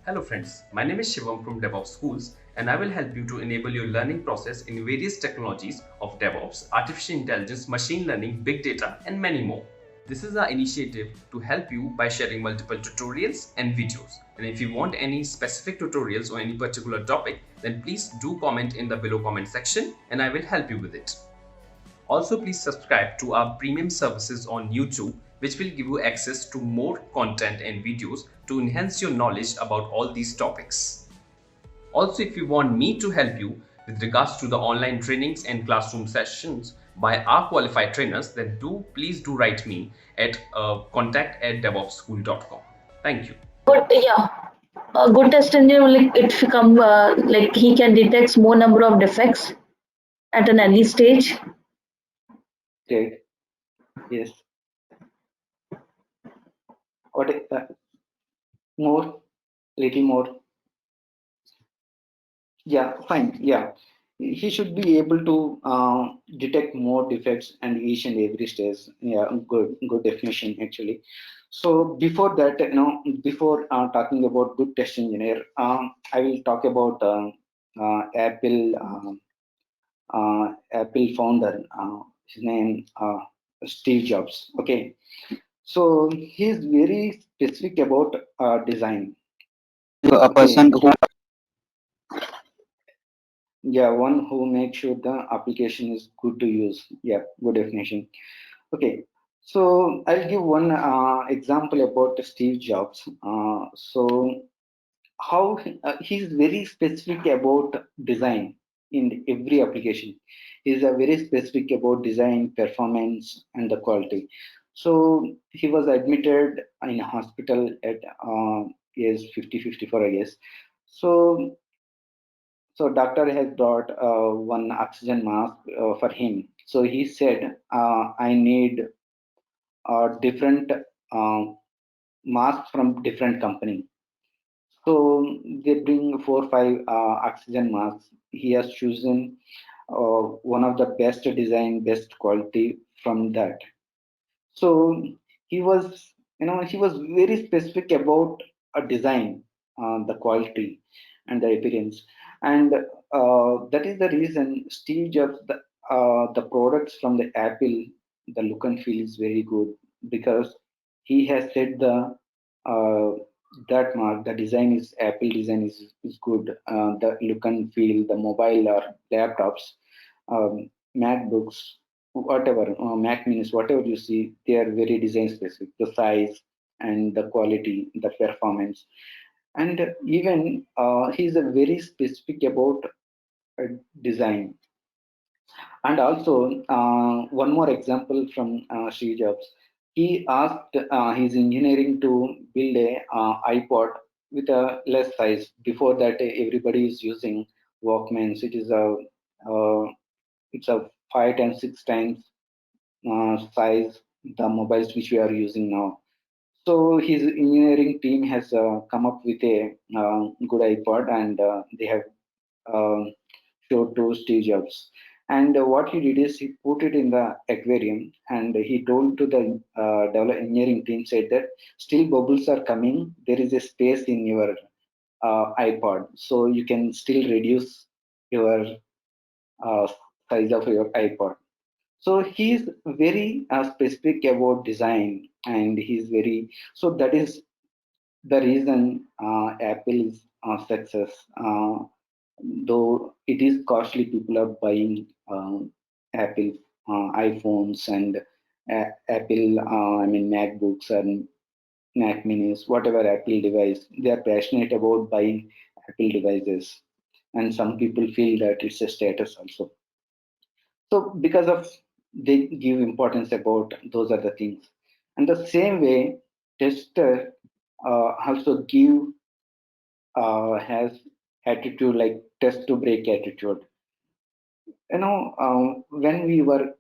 Hello friends, my name is Shivam from DevOps Schools and I will help you to enable your learning process in various technologies of DevOps, artificial intelligence, machine learning, big data and many more. This is our initiative to help you by sharing multiple tutorials and videos. And if you want any specific tutorials or any particular topic, then please do comment in the below comment section and I will help you with it. Also, please subscribe to our premium services on YouTube, which will give you access to more content and videos to enhance your knowledge about all these topics. Also, if you want me to help you with regards to the online trainings and classroom sessions by our qualified trainers, then please do write me at contact@devopsschool.com. Thank you. But yeah, a good test engineer will like it become like he can detect more number of defects at an early stage. Great. Yes. What is more? Little more. Yeah. Fine. Yeah. He should be able to detect more defects and each and every stage. Yeah. Good. Good definition actually. So before that, before talking about good test engineer, I will talk about Apple. Apple founder. His name Steve Jobs. Okay. So he's very specific about design. A Okay, person who yeah, one who makes sure the application is good to use. Yeah, good definition. Okay, so I'll give one example about Steve Jobs. So how he's very specific about design in every application. He's very specific about design, performance, and the quality. So he was admitted in a hospital at age 50, 54, I guess. So so doctor has brought one oxygen mask for him. So he said, I need different uh, mask from different company. So they bring 4 5 oxygen masks. He has chosen one of the best design, best quality from that. So he was very specific about a design, the quality, and the appearance, and that is the reason Steve Jobs, the products from the Apple, the look and feel is very good because he has set the uh, that mark. The design is Apple design is good. The look and feel, the mobile or laptops, MacBooks, whatever Mac Minis, whatever you see, they are very design specific. The size and the quality, the performance, and even he's a very specific about uh, design. And also one more example from Steve Jobs. He asked his engineering to build a iPod with a less size. Before that, everybody is using Walkmans. Uh, it's a 5 times 6 times size the mobiles which we are using now. So his engineering team has come up with a good iPod, and they have um showed to Steve Jobs. And what he did is he put it in the aquarium, and he told to the develop engineering team, said that still bubbles are coming. There is a space in your iPod, so you can still reduce your uh, size of your iPod. So he's very specific about design, and he's very so that is the reason Apple is success. Though it is costly, people are buying Apple iPhones and Apple, I mean MacBooks and Mac Minis, whatever Apple device. They are passionate about buying Apple devices, and some people feel that it's a status also. So because of they give importance about those are the things, and the same way tester also give has attitude like test to break attitude. When we were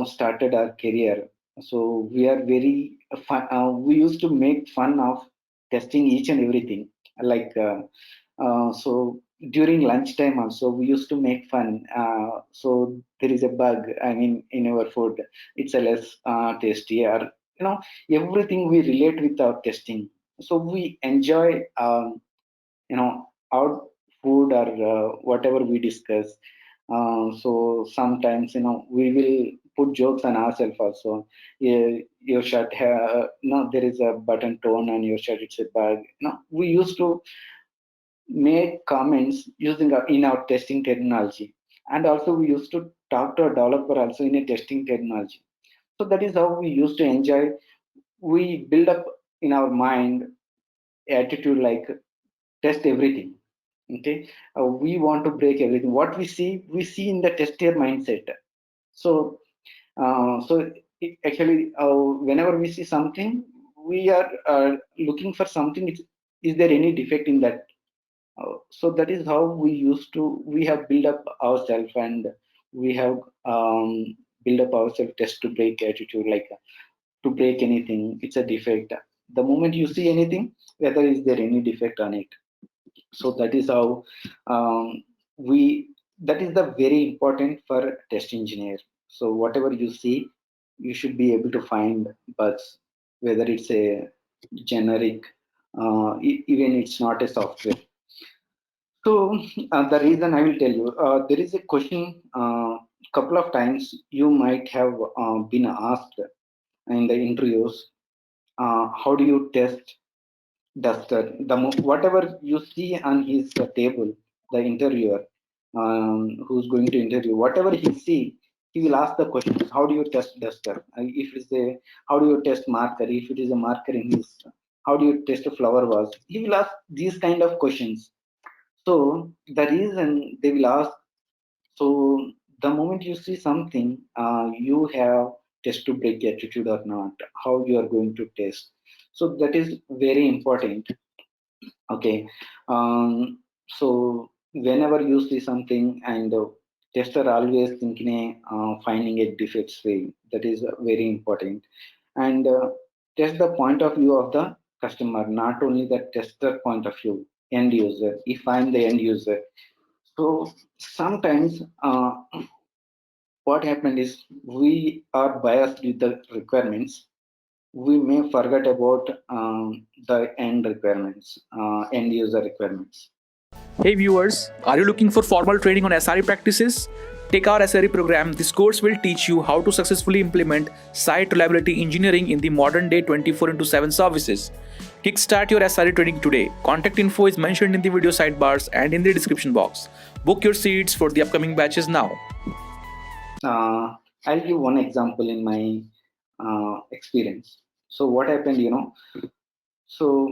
started our career, so we are very fun, we used to make fun of testing each and everything. Like so during lunchtime also we used to make fun. So there is a bug. I mean, in our food, it's a less tasty, or everything we relate with our testing. So we enjoy. our food or whatever we discuss. So sometimes we will put jokes on ourselves also. Your shirt no, there is a button torn on your shirt, it's a bug. We used to make comments using in our testing terminology, and also we used to talk to a developer also in a testing terminology. So that is how we used to enjoy. We build up in our mind attitude like test everything. Okay, we want to break everything. What we see in the tester mindset. So actually, whenever we see something, we are looking for something. Is there any defect in that? So that is how we have built up ourselves, and we have built up ourselves test to break attitude, like to break anything, it's a defect. The moment you see anything, whether is there any defect on it. So that is how we that is the very important for test engineer. So whatever you see, you should be able to find bugs, whether it's a generic, even it's not a software. So the reason I will tell you, there is a question, couple of times you might have been asked in the interviews, how do you test duster? Whatever you see on his table, the interviewer, who's going to interview, whatever he see, he will ask the questions. How do you test duster? If it's a, how do you test marker? If it is a marker in his, how do you test a flower vase? He will ask these kind of questions. So the reason they will ask, so the moment you see something, you have test to break attitude or not, how you are going to test. So that is very important. Okay. So whenever you see something, and tester always thinking finding a defects way, that is very important. And test the point of view of the customer, not only the tester point of view, end user. If I'm the end user, so sometimes what happened is we are biased with the requirements. We may forget about the end requirements, end user requirements. Hey viewers, are you looking for formal training on SRE practices? Take our SRE program. This course will teach you how to successfully implement site reliability engineering in the modern day 24/7 services. Kickstart your SRE training today. Contact info is mentioned in the video sidebars and in the description box. Book your seats for the upcoming batches now. I'll give one example in my experience. So what happened, so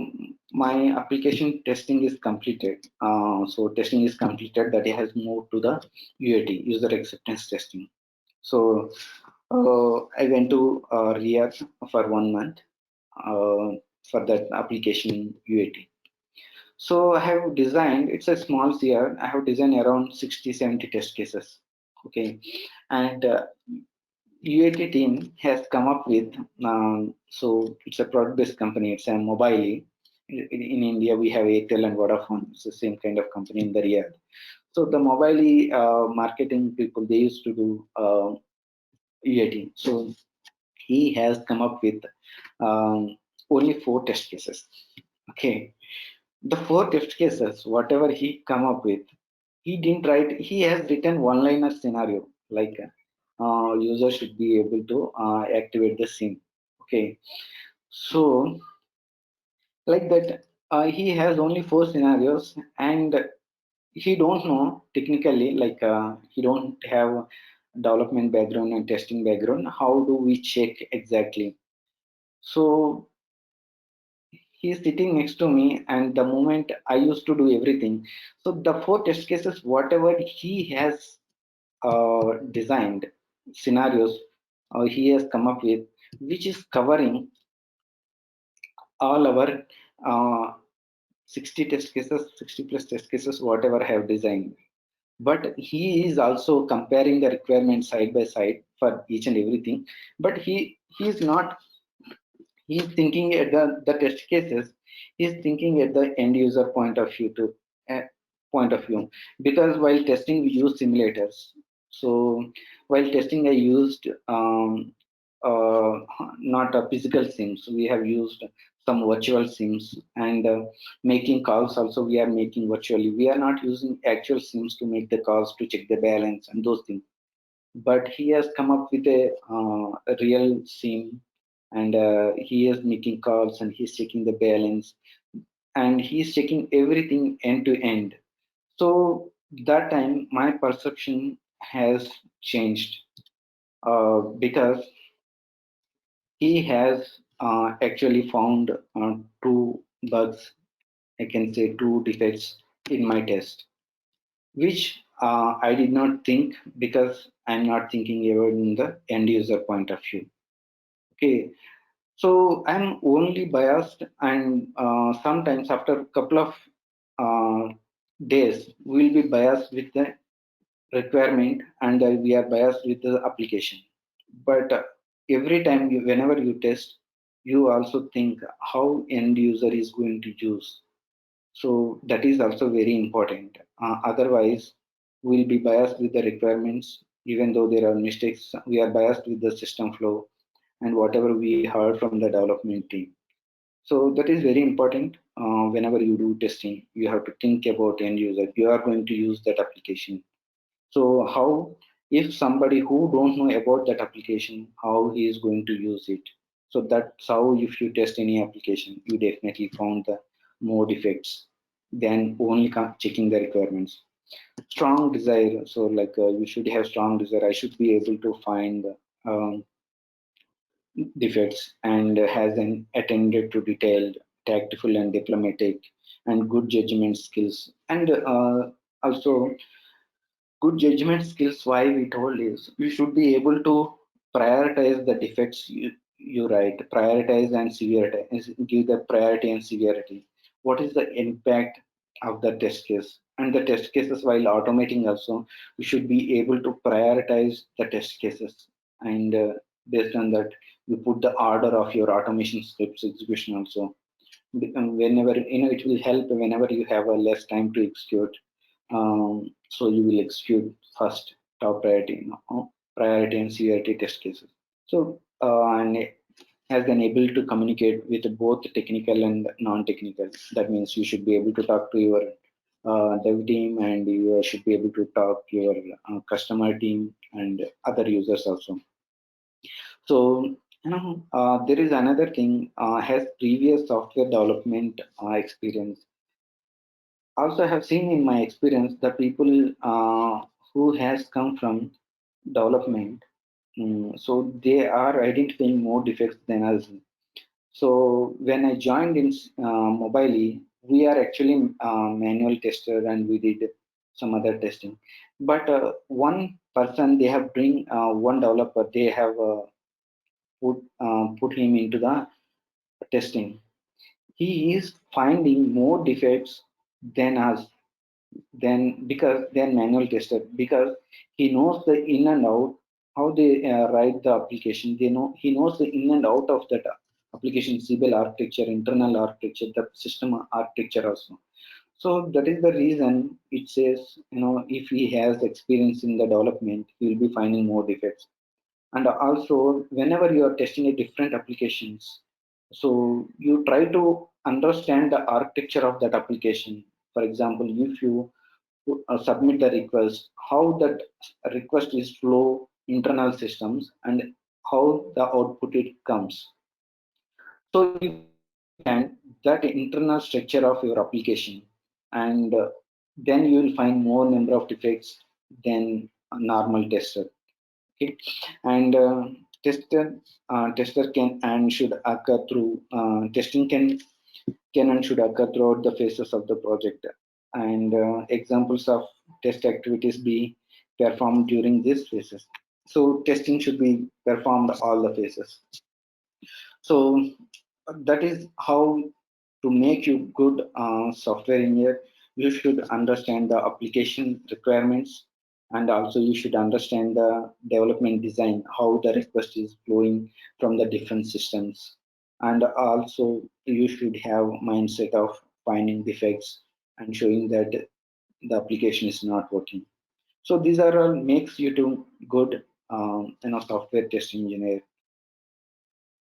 my application testing is completed. So testing is completed, that it has moved to the UAT, user acceptance testing. So I went to Riyadh for 1 month for that application UAT. So I have designed, it's a small CR, I have designed around 60, 70 test cases. Okay. And UAT team has come up with, so it's a product-based company, it's a mobile. In India, we have Airtel and Vodafone, it's the same kind of company in the Riyadh. So the mobile marketing people, they used to do UAT. So he has come up with only 4 test cases. Okay. The 4 test cases, whatever he come up with, he didn't write, he has written one-liner scenario, like user should be able to activate the SIM. Okay. So like that, he has only 4 scenarios, and he don't know technically, like he don't have development background and testing background. How do we check exactly? So he's sitting next to me, and the moment I used to do everything, so the 4 test cases, whatever he has designed scenarios, he has come up with, which is covering all our uh, 60 test cases, 60 plus test cases, whatever I have designed. But he is also comparing the requirements side by side for each and everything. But he is not, he is thinking at the test cases, he is thinking at the end user point of view to uh, point of view. Because while testing we use simulators. So while testing I used not physical SIMs. We have used some virtual SIMs, and making calls also we are making virtually. We are not using actual SIMs to make the calls to check the balance and those things. But he has come up with a real SIM, and he is making calls and he's checking the balance, and he's checking everything end to end. So that time my perception has changed, because he has actually found two bugs, I can say two defects in my test, which I did not think, because I'm not thinking about in the end user point of view. Okay, so I'm only biased, and sometimes after a couple of uh, days, we'll be biased with the requirement, and we are biased with the application. But every time whenever you test, you also think how end user is going to use. So that is also very important. Otherwise, we'll be biased with the requirements. Even though there are mistakes, we are biased with the system flow and whatever we heard from the development team. So that is very important. Whenever you do testing, you have to think about end user. You are going to use that application. So how, if somebody who don't know about that application, how he is going to use it? So that's how, if you test any application, you definitely found the more defects than only checking the requirements. Strong desire. So like you should have strong desire. I should be able to find um, defects, and has an attended to detailed, tactful and diplomatic, and good judgment skills. And also good judgment skills, why we told is you should be able to prioritize the defects you write, prioritize and severity, give the priority and severity. What is the impact of the test case? And the test cases, while automating also, you should be able to prioritize the test cases, and based on that, you put the order of your automation scripts execution also. Whenever it will help whenever you have a less time to execute. So you will execute first top priority, priority and severity test cases. So and it has been able to communicate with both technical and non-technical. That means you should be able to talk to your dev team, and you should be able to talk to your customer team and other users also. So, there is another thing, has previous software development experience. Also, I have seen in my experience the people who has come from development, so they are identifying more defects than us. So when I joined in Mobile, we are actually manual tester, and we did some other testing. But one person, they have bring one developer, they have put him into the testing. He is finding more defects than us, than manual tester, because he knows the in and out how they write the application. He knows the in and out of that application, Cbel architecture, internal architecture, the system architecture also. So that is the reason it says, if he has experience in the development, he will be finding more defects. And also whenever you are testing a different applications, so you try to understand the architecture of that application. For example, if you submit the request, how that request is flow internal systems, and how the output it comes. So if you understand that internal structure of your application, and then you will find more number of defects than a normal tester. Okay, and tester can and should occur through testing can and should occur throughout the phases of the project, and examples of test activities be performed during these phases. So testing should be performed all the phases. So that is how to make you good software engineer. You should understand the application requirements, and also you should understand the development design, how the request is flowing from the different systems, and also you should have mindset of finding defects and showing that the application is not working. So these are all makes you to good software test engineer.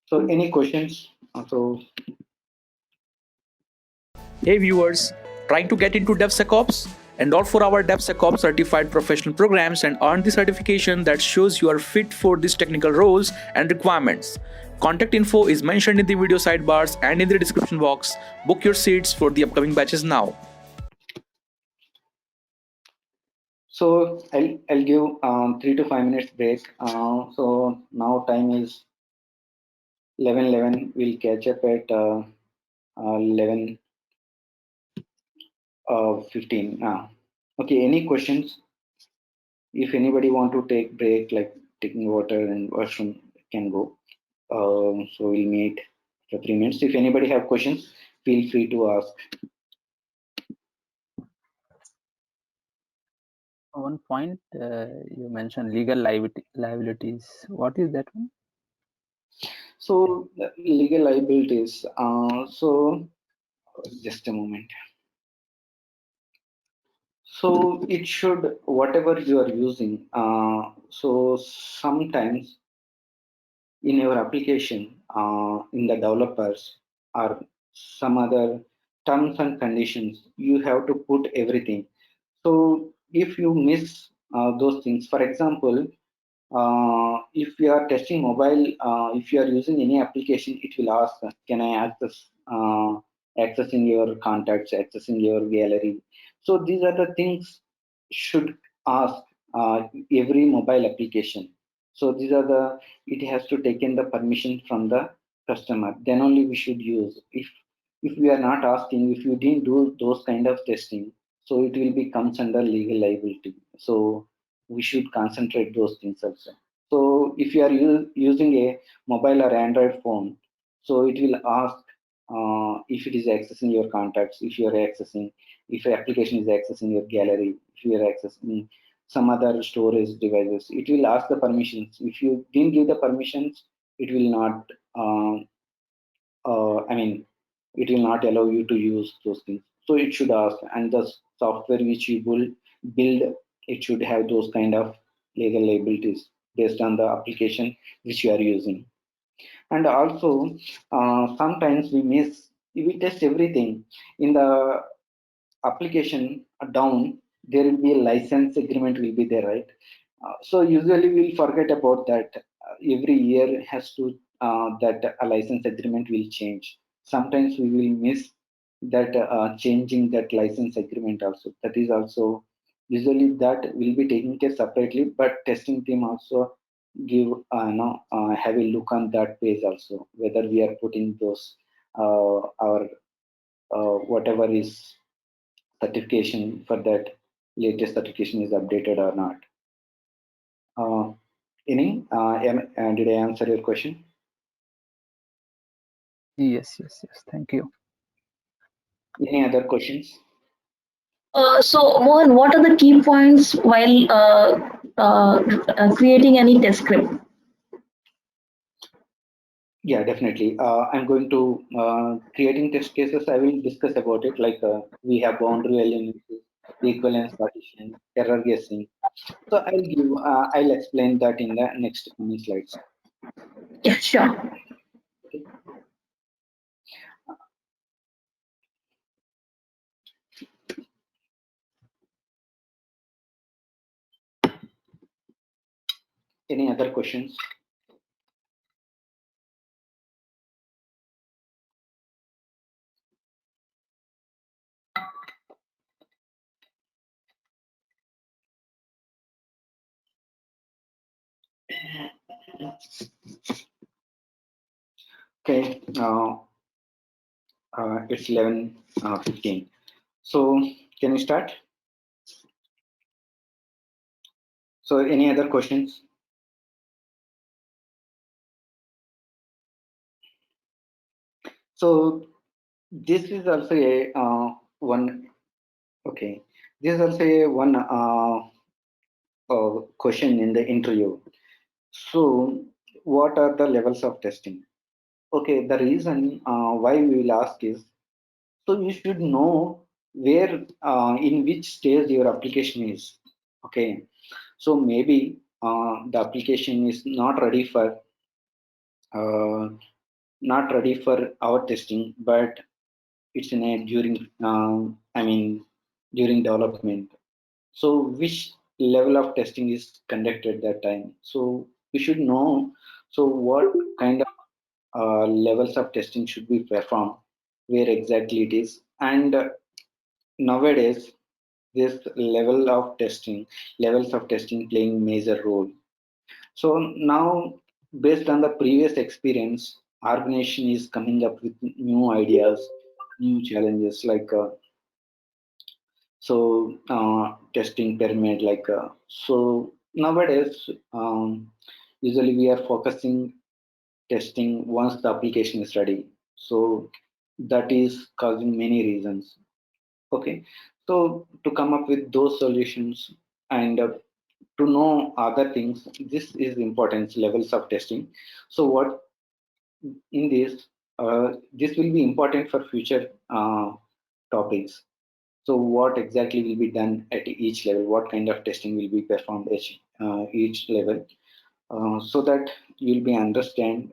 So any questions? So Hey viewers, trying to get into DevSecOps? Enroll for our DevSecOps certified professional programs and earn the certification that shows you are fit for these technical roles and requirements. Contact info is mentioned in the video sidebars and in the description box. Book your seats for the upcoming batches now. I'll give 3 to 5 minutes break. So now time is 11:11. We'll catch up at 11:15. Okay. Any questions? If anybody want to take break, like taking water and washroom, can go. So we'll meet for 3 minutes. If anybody have questions, feel free to ask. One point you mentioned legal liabilities. What is that one? So legal liabilities. So just a moment. So it should, whatever you are using. So sometimes in your application, in the developers or some other terms and conditions, you have to put everything. So if you miss those things, for example, if you are testing mobile, if you are using any application, it will ask, can I accessing your contacts, accessing your gallery? So these are the things should ask every mobile application. So these are the, it has to take in the permission from the customer. Then only we should use. If we are not asking, if you didn't do those kind of testing, so it will be comes under legal liability. So we should concentrate those things also. So if you are using a mobile or Android phone, so it will ask if it is accessing your contacts, if you are accessing, if your application is accessing your gallery, if you are accessing some other storage devices, it will ask the permissions. If you didn't give the permissions, it will not. I mean, it will not allow you to use those things. So it should ask, and the software which you will build, it should have those kind of legal liabilities based on the application which you are using. And also, sometimes we test everything in the application down. There will be a license agreement will be there, right? So usually we'll forget about that. Every year has to that a license agreement will change. Sometimes we will miss that changing that license agreement also. That is also usually that will be taken care separately, but testing team also give have a look on that page also, whether we are putting those our whatever is certification for that latest certification is updated or not. Uh, did I answer your question? Yes. Thank you. Any other questions? So Mohan, what are the key points while creating any test script? Yeah, definitely. I'm going to creating test cases. I will discuss about it. Like we have boundary elements, equivalence partition, error guessing. So I'll explain that in the next coming slides. Yeah, sure. Okay. Any other questions? Okay. It's 11:15. So can you start? So any other questions? So this is also a one. Okay, this is also a one question in the interview. So what are the levels of testing? Okay, the reason why we will ask is, so you should know where in which stage your application is. Okay, so maybe the application is not ready for not ready for our testing, but it's in a during development. So which level of testing is conducted that time? So we should know. So what kind of levels of testing should be performed, where exactly it is, and nowadays this levels of testing playing major role. So now, based on the previous experience, organization is coming up with new ideas, new challenges like testing pyramid so nowadays usually we are focusing testing once the application is ready. So that is causing many reasons. Okay, so to come up with those solutions and to know other things, this is important levels of testing. So what in this will be important for future topics. So what exactly will be done at each level? What kind of testing will be performed at each level? So that you'll be understand.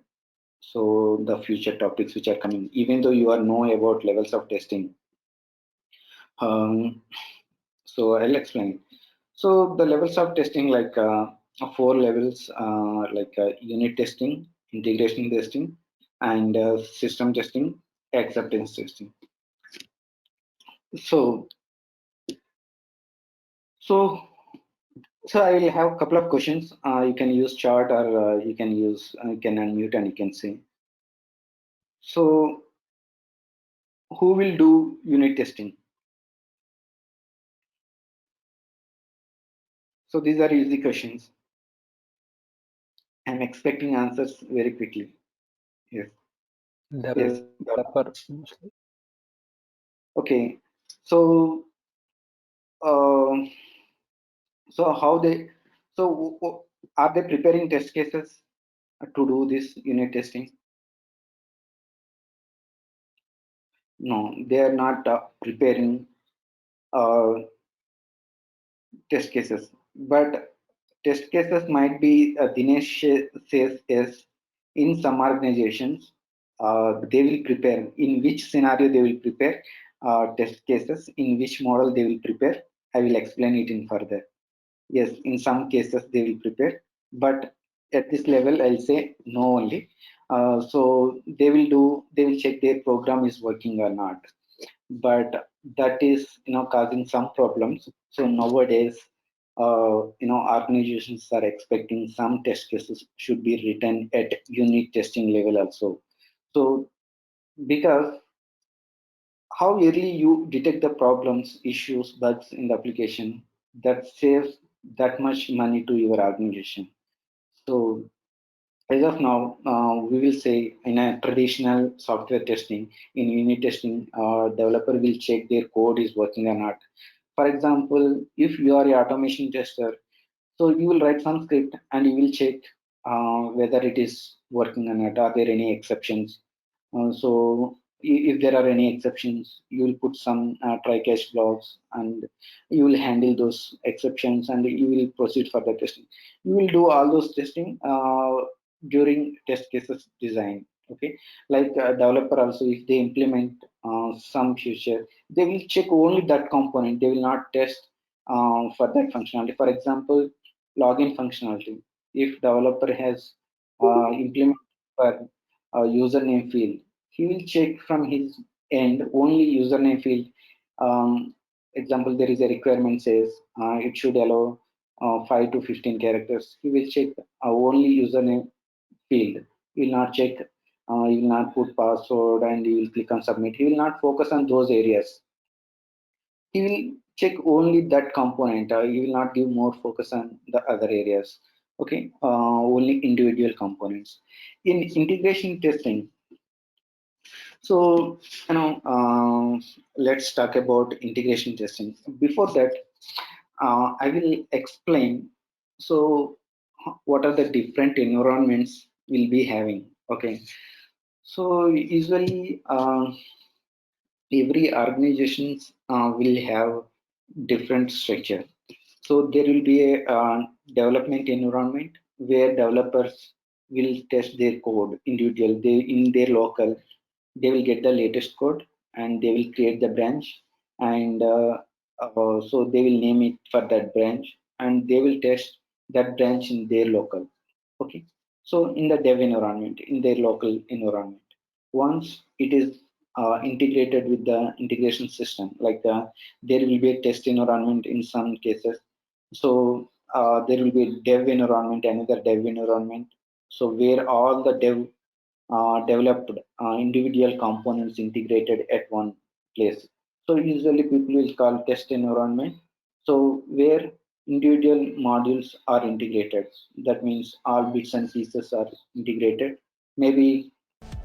So the future topics which are coming, even though you are know about levels of testing. Um, so I'll explain. So the levels of testing four levels unit testing, integration testing, and system testing, acceptance testing. So so so I will have a couple of questions. You can use chat or you can unmute and you can say. So who will do unit testing? So these are easy questions. I'm expecting answers very quickly. Yes. Yes. Developer mostly. Okay. So uh, so how they so are they preparing test cases to do this unit testing? No, they are not preparing uh, test cases. But test cases might be, says yes, in some organizations, they will prepare. In which scenario they will prepare test cases, in which model they will prepare, I will explain it in further. Yes, in some cases they will prepare, but at this level, I'll say no only. So they will check their program is working or not, but that is causing some problems. So nowadays organizations are expecting some test cases should be written at unit testing level also. So because how early you detect the problems, issues, bugs in the application, that saves that much money to your organization. So as of now, we will say in a traditional software testing, in unit testing, developer will check their code is working or not. For example, if you are a automation tester, so you will write some script and you will check whether it is working or not. Are there any exceptions? So if there are any exceptions, you will put some try catch blocks and you will handle those exceptions and you will proceed for the testing. You will do all those testing during test cases design. Okay, like developer also, if they implement some feature, they will check only that component. They will not test for that functionality. For example, login functionality. If developer has implemented for username field, he will check from his end only username field. Example, there is a requirement says it should allow 5 to 15 characters. He will check only username field. He will not check, he will not put password and he will click on submit. He will not focus on those areas. He will check only that component. He will not give more focus on the other areas. Okay, only individual components. In integration testing, so, let's talk about integration testing. Before that, I will explain. So, what are the different environments we'll be having? Okay. So, usually, every organizations will have different structure. So, there will be a development environment where developers will test their code individual. They in their local, they will get the latest code and they will create the branch, and so they will name it for that branch, and they will test that branch in their local. Okay, so in the dev environment, in their local environment, once it is integrated with the integration system, like there will be a test environment in some cases. So there will be a dev environment, another dev environment. So where all the developed individual components integrated at one place. So usually people will call test environment. So where individual modules are integrated, that means all bits and pieces are integrated. Maybe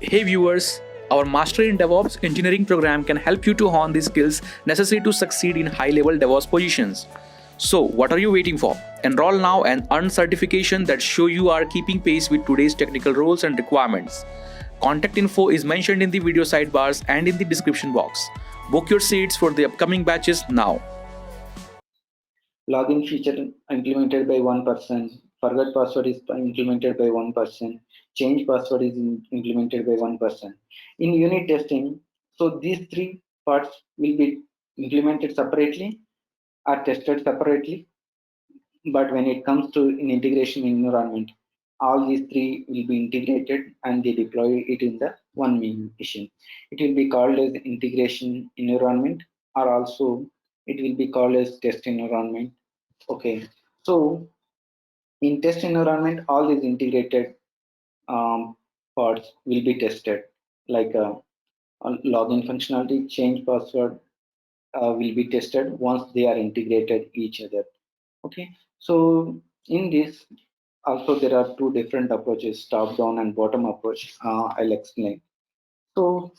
Hey viewers, our Mastery in DevOps engineering program can help you to hone the skills necessary to succeed in high-level DevOps positions. So, what are you waiting for? Enroll now and earn certification that show you are keeping pace with today's technical roles and requirements. Contact info is mentioned in the video sidebars and in the description box. Book your seats for the upcoming batches now. login feature implemented by one person, forget password is implemented by one person, change password is implemented by one person. In unit testing, so these three parts will be implemented separately, are tested separately, but when it comes to an integration environment, all these three will be integrated and they deploy it in the one main machine. It will be called as integration environment, or also it will be called as test environment. Okay, so in test environment, all these integrated parts will be tested, like login functionality, change password will be tested once they are integrated each other. Okay, so in this also there are two different approaches, top down and bottom approach. I'll explain. So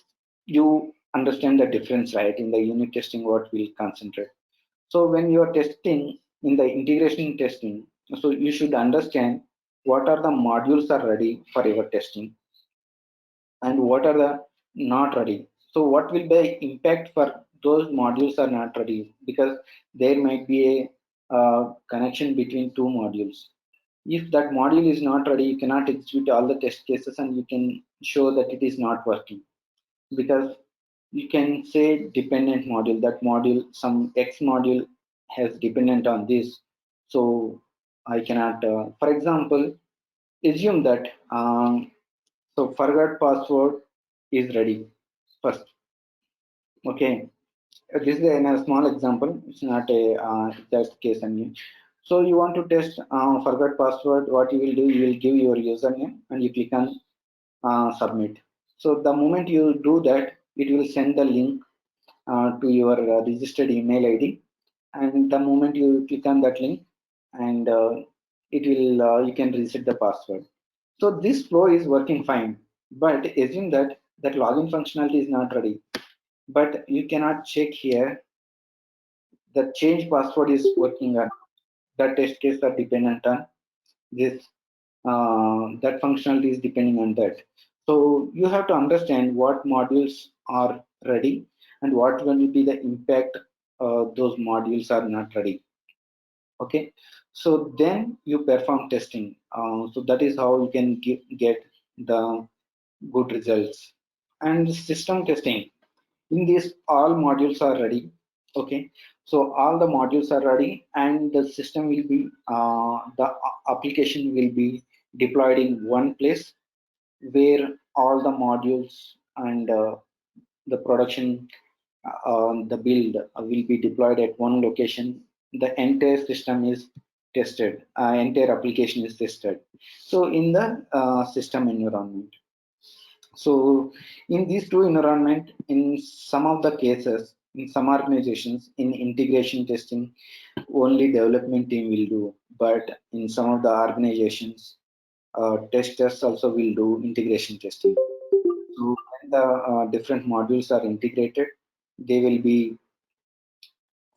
you understand the difference, right? In the unit testing, what we'll concentrate. So when you are testing in the integration testing, so you should understand what are the modules are ready for your testing and what are the not ready. So what will be the impact for those modules are not ready, because there might be a connection between two modules. If that module is not ready, you cannot execute all the test cases and you can show that it is not working, because you can say dependent module, that module, some X module has dependent on this. So I cannot, for example, assume that, so forgot password is ready first. Okay, this is a small example. It's not a exact case. And so you want to test forgot password. What you will do, you will give your username and you click on submit. So the moment you do that, it will send the link to your registered email ID, and the moment you click on that link, and it will you can reset the password. So this flow is working fine, but assume that that login functionality is not ready, but you cannot check here the change password is working on that test case are dependent on this, that functionality is depending on that. So you have to understand what modules are ready and what will be the impact those modules are not ready. Okay, so then you perform testing. So that is how you can get the good results. And system testing, in this all modules are ready. Okay, so all the modules are ready and the system will be the application will be deployed in one place, where all the modules and the production the build will be deployed at one location. The entire system is tested, entire application is tested, so in the system environment. So in these two environment, in some of the cases, in some organizations, in integration testing, only development team will do. But in some of the organizations, testers also will do integration testing. So when the different modules are integrated, they will be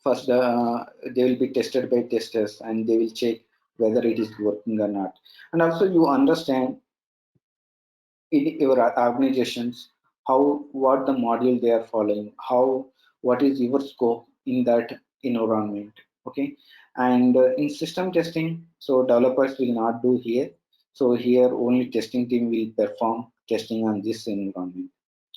first they will be tested by testers and they will check whether it is working or not. And also you understand in your organizations how what the module they are following, how what is your scope in that environment. Okay, and in system testing, so developers will not do here. So here only testing team will perform testing on this environment.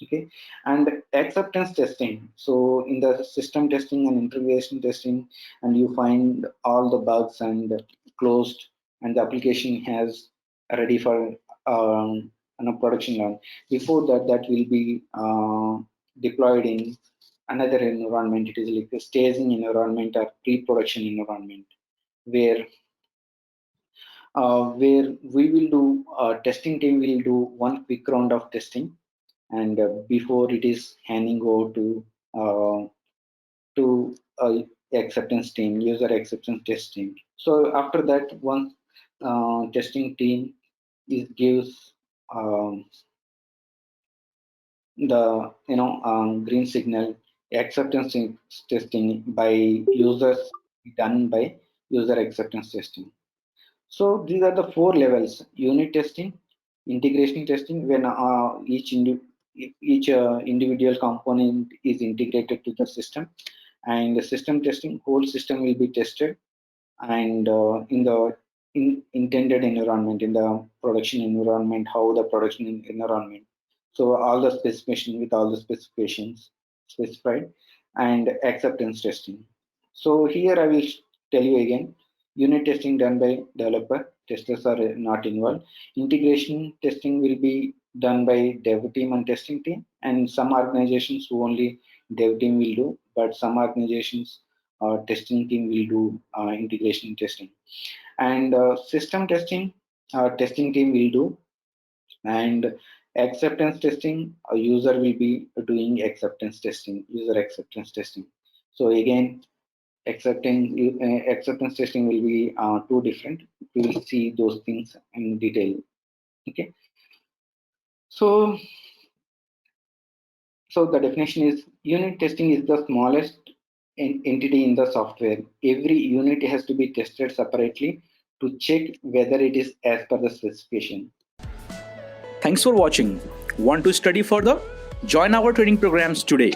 Okay, and acceptance testing. So in the system testing and integration testing, and you find all the bugs and closed, and the application has ready for production run. Before that, that will be deployed in another environment. It is like a staging environment or pre-production environment, where we will do testing team will do one quick round of testing, and before it is handing over to acceptance team, user acceptance testing. So after that, once testing team is gives um, the green signal, acceptance testing by users done by user acceptance testing. So these are the four levels: unit testing, integration testing, when each individual component is integrated to the system, and the system testing, whole system will be tested, and in the intended environment, in the production environment, how the production environment. So all the specification with all the specifications specified, and acceptance testing. So here I will tell you again: unit testing done by developer, testers are not involved. Integration testing will be done by dev team and testing team, and some organizations who only dev team will do, but some organizations testing team will do integration testing. And system testing, testing team will do, and acceptance testing, a user will be doing acceptance testing, user acceptance testing. So again, acceptance testing will be two different. We will see those things in detail. Okay, so the definition is: unit testing is the smallest entity in the software. Every unit has to be tested separately to check whether it is as per the specification. Thanks for watching. Want to study further? Join our training programs today.